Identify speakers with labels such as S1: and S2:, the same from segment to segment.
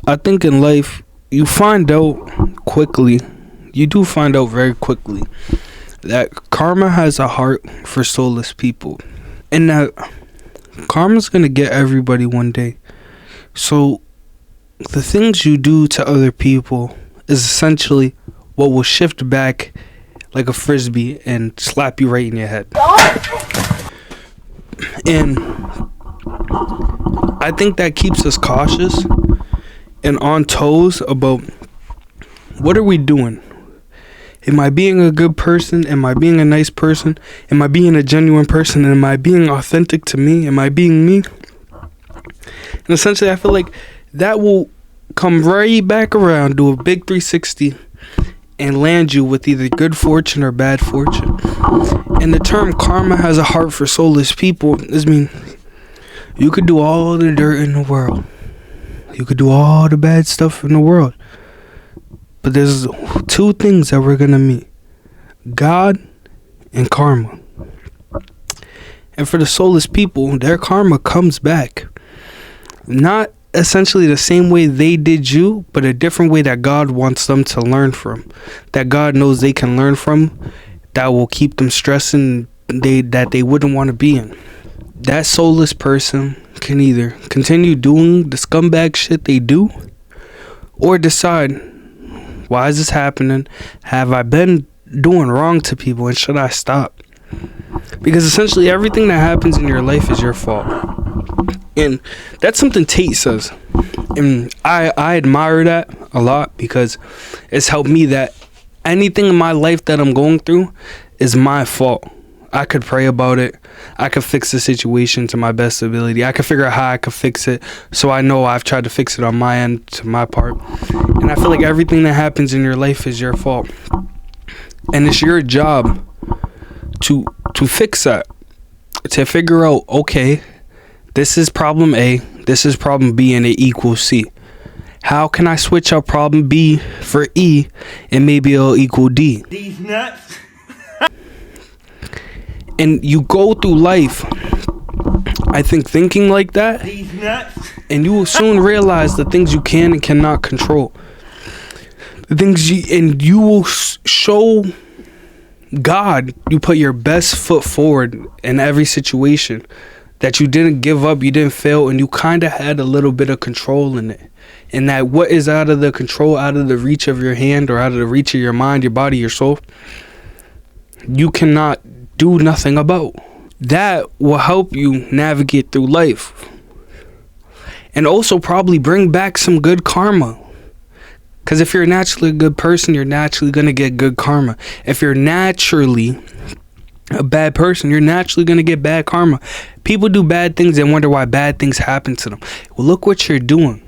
S1: I think in life, you find out quickly, you do find out very quickly that karma has a heart for soulless people. And that karma's gonna get everybody one day. So the things you do to other people is essentially what will shift back like a frisbee and slap you right in your head. And I think that keeps us cautious and on toes about what are we doing? Am I being a good person? Am I being a nice person? Am I being a genuine person? Am I being authentic to me? Am I being me? And essentially, I feel like that will come right back around, do a big 360, and land you with either good fortune or bad fortune. And the term karma has a heart for soulless people is you could do all the dirt in the world. You could do all the bad stuff in the world. But there's two things that we're going to meet. God and karma. And for the soulless people, their karma comes back. Not essentially the same way they did you, but a different way that God wants them to learn from. That God knows they can learn from. That will keep them stressing that they wouldn't want to be in. That soulless person can either continue doing the scumbag shit they do, or decide, why is this happening? Have I been doing wrong to people, and should I stop? Because essentially everything that happens in your life is your fault. And that's something Tate says. And I admire that a lot, because it's helped me that anything in my life that I'm going through is my fault. I could pray about it. I could fix the situation to my best ability. I could figure out how I could fix it, so I know I've tried to fix it on my end, to my part. And I feel like everything that happens in your life is your fault. And it's your job to fix that. To figure out, okay, this is problem A, this is problem B, and it equals C. How can I switch out problem B for E, and maybe it'll equal D?
S2: These nuts.
S1: And you go through life, I think, thinking like that,
S2: These nuts.
S1: and you will soon realize the things you can and cannot control. The things you will show God you put your best foot forward in every situation. That you didn't give up, you didn't fail, and you kind of had a little bit of control in it. And that what is out of the control, out of the reach of your hand, or out of the reach of your mind, your body, your soul, you cannot do nothing about. That will help you navigate through life. And also probably bring back some good karma. Because if you're naturally a good person, you're naturally going to get good karma. If you're naturally a bad person, you're naturally going to get bad karma. People do bad things and wonder why bad things happen to them. Well, look what you're doing.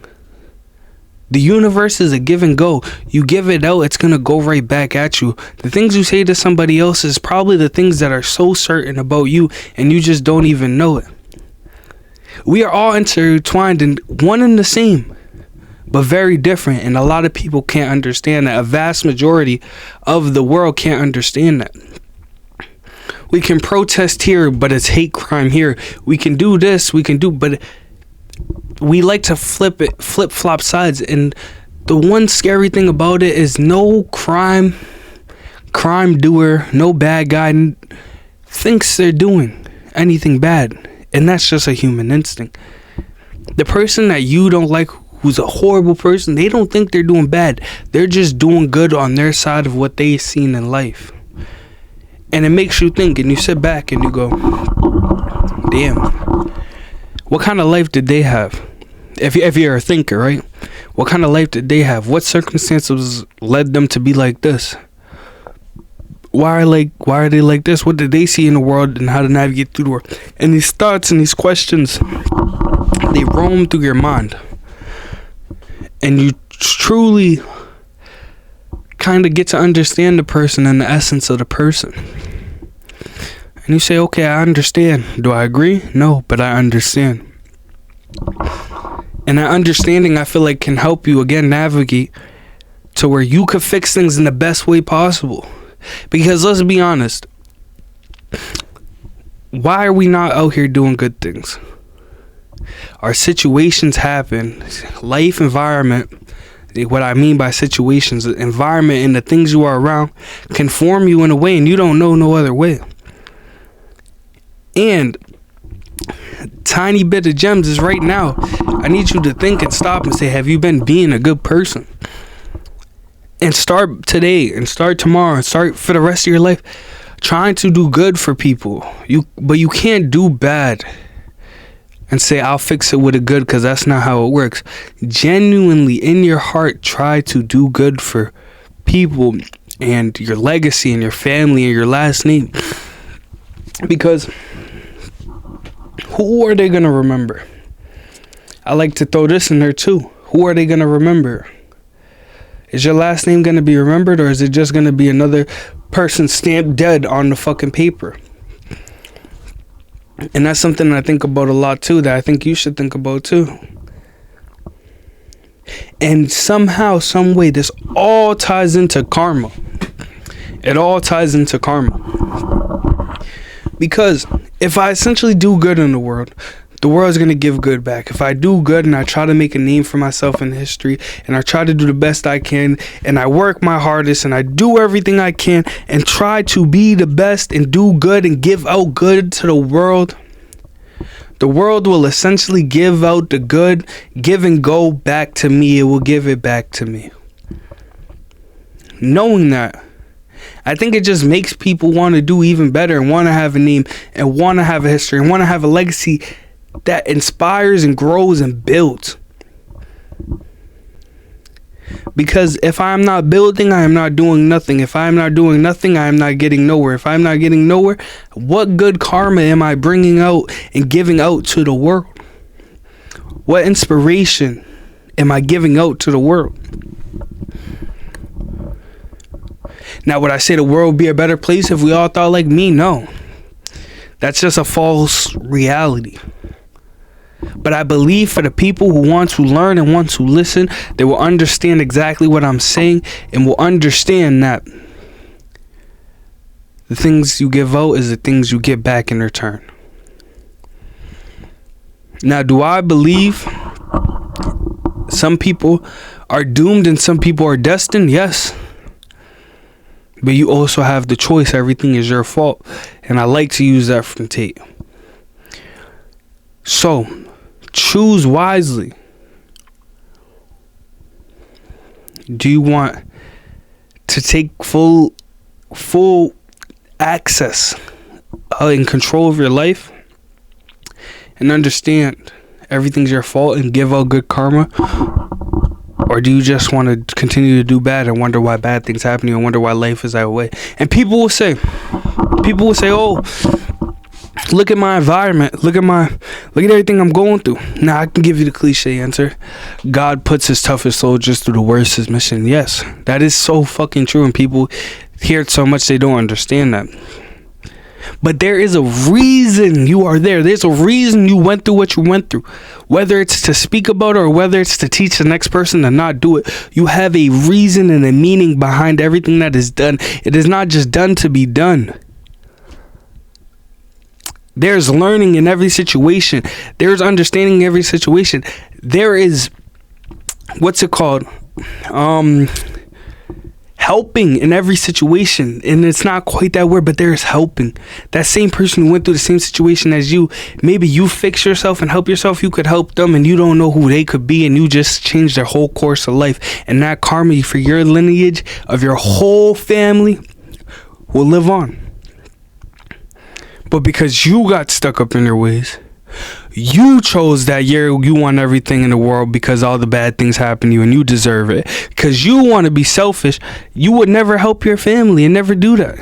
S1: The universe is a give and go. You give it out, it's going to go right back at you. The things you say to somebody else is probably the things that are so certain about you, and you just don't even know it. We are all intertwined and one and the same, but very different. And a lot of people can't understand that. A vast majority of the world can't understand that. We can protest here, but it's hate crime here. We can do this, but we like to flip-flop sides. And the one scary thing about it is no crime doer, no bad guy thinks they're doing anything bad. And that's just a human instinct. The person that you don't like, who's a horrible person, they don't think they're doing bad. They're just doing good on their side of what they've seen in life. And it makes you think, and you sit back and you go, damn, what kind of life did they have? If you're a thinker, right? What kind of life did they have? What circumstances led them to be like this? Why are they like this? What did they see in the world, and how to navigate through the world? And these thoughts and these questions, they roam through your mind. And you truly kind of get to understand the person and the essence of the person. And you say, okay, I understand. Do I agree? No, but I understand. And that understanding, I feel like, can help you again navigate to where you could fix things in the best way possible. Because let's be honest, why are we not out here doing good things? Our situations happen. Life, environment. What I mean by situations, environment, and the things you are around can form you in a way, and you don't know no other way. And tiny bit of gems is right now. I need you to think and stop and say, have you been being a good person? And start today, and start tomorrow, and start for the rest of your life trying to do good for people. But you can't do bad and say, I'll fix it with a good, because that's not how it works. Genuinely, in your heart, try to do good for people and your legacy and your family and your last name. Because who are they going to remember? I like to throw this in there too. Who are they going to remember? Is your last name going to be remembered, or is it just going to be another person stamped dead on the fucking paper? And that's something I think about a lot too, that I think you should think about too. And somehow, some way, this all ties into karma. It all ties into karma. Because if I essentially do good in the world is going to give good back. If I do good and I try to make a name for myself in history, and I try to do the best I can, and I work my hardest, and I do everything I can, and try to be the best and do good and give out good to the world will essentially give out the good, give and go back to me. It will give it back to me. Knowing that, I think it just makes people want to do even better, and want to have a name, and want to have a history, and want to have a legacy that inspires and grows and builds. Because if I'm not building, I am not doing nothing. If I'm not doing nothing, I am not getting nowhere. If I'm not getting nowhere, what good karma am I bringing out and giving out to the world? What inspiration am I giving out to the world? Now, would I say the world would be a better place if we all thought like me? No. That's just a false reality. But I believe for the people who want to learn and want to listen, they will understand exactly what I'm saying, and will understand that the things you give out is the things you get back in return. Now, do I believe some people are doomed and some people are destined? Yes. But you also have the choice. Everything is your fault. And I like to use that from Tate. So, choose wisely. Do you want to take full access and control of your life and understand everything's your fault and give out good karma? Or do you just want to continue to do bad and wonder why bad things happen to you and wonder why life is that way? And people will say, oh, look at my environment. Look at everything I'm going through. Now, I can give you the cliche answer. God puts his toughest soldiers through the worstest mission. Yes, that is so fucking true. And people hear it so much they don't understand that. But there is a reason you are there. There's a reason you went through what you went through. Whether it's to speak about it or whether it's to teach the next person to not do it, you have a reason and a meaning behind everything that is done. It is not just done to be done. There's learning in every situation. There's understanding in every situation. There is, helping in every situation. And it's not quite that word, but there's helping. That same person who went through the same situation as you, maybe you fix yourself and help yourself, you could help them, and you don't know who they could be, and you just change their whole course of life. And that karma for your lineage of your whole family will live on. But because you got stuck up in your ways, you chose that you want everything in the world because all the bad things happen to you and you deserve it. Because you want to be selfish, you would never help your family and never do that.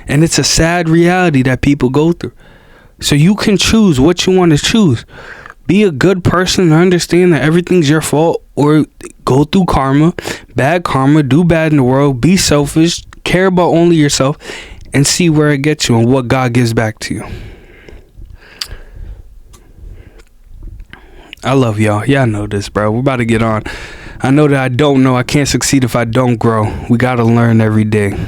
S1: And it's a sad reality that people go through. So you can choose what you want to choose. Be a good person and understand that everything's your fault, or go through karma, bad karma, do bad in the world, be selfish, care about only yourself, and see where it gets you and what God gives back to you. I love y'all. Y'all know this, bro. We're about to get on. I know that I don't know. I can't succeed if I don't grow. We got to learn every day.